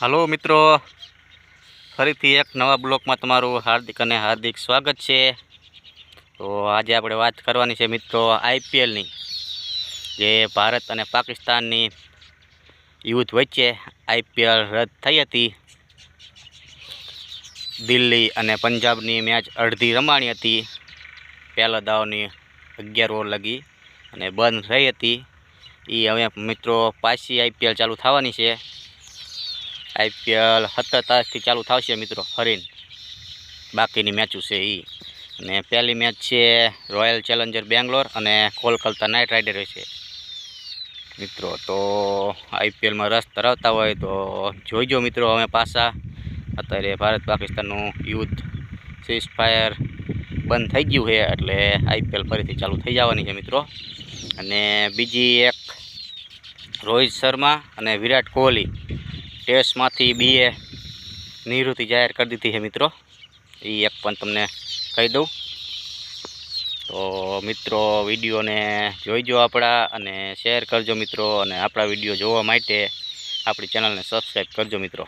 Hello મિત્રો, ફરીથી એક નવા બ્લોકમાં તમારું હાર્દિક સ્વાગત છે। તો આજે આપણે વાત કરવાની છે મિત્રો આઈપીએલની, જે ભારત અને પાકિસ્તાનની યુદ્ધ વચ્ચે આઈપીએલ રદ થઈ હતી। દિલ્હી અને પંજાબની મેચ અડધી રમાણી હતી, પહેલા દાવની 11 ઓવર લગી અને બંધ રહી હતી। એ હવે મિત્રો પાછી આઈપીએલ ચાલુ થવાની છે। આઈપીએલ 17 તારીખથી ચાલુ થશે મિત્રો, ફરીને બાકીની મેચો છે એ। અને પહેલી મેચ છે રોયલ ચેલેન્જર બેંગ્લોર અને કોલકાતા નાઇટ રાઇડર્સ છે મિત્રો। તો આઈપીએલમાં રસ ધરાવતા હોય તો જોઈજો મિત્રો। અમે પાછા અત્યારે ભારત પાકિસ્તાનનું યુદ્ધ સીઝફાયર બંધ થઈ ગયું છે, એટલે આઈપીએલ ફરીથી ચાલુ થઈ જવાની છે મિત્રો। અને બીજી એક, રોહિત શર્મા અને વિરાટ કોહલી ટેસ્ટમાંથી બીએ નિવૃત્તિ જાહેર કરી દીધી છે મિત્રો। એ એક પણ તમને કહી દઉં। તો મિત્રો વિડીયોને જોઈજો આપણા, અને શેર કરજો મિત્રો, અને આપણા વિડીયો જોવા માટે આપણી ચેનલને સબસ્ક્રાઈબ કરજો મિત્રો।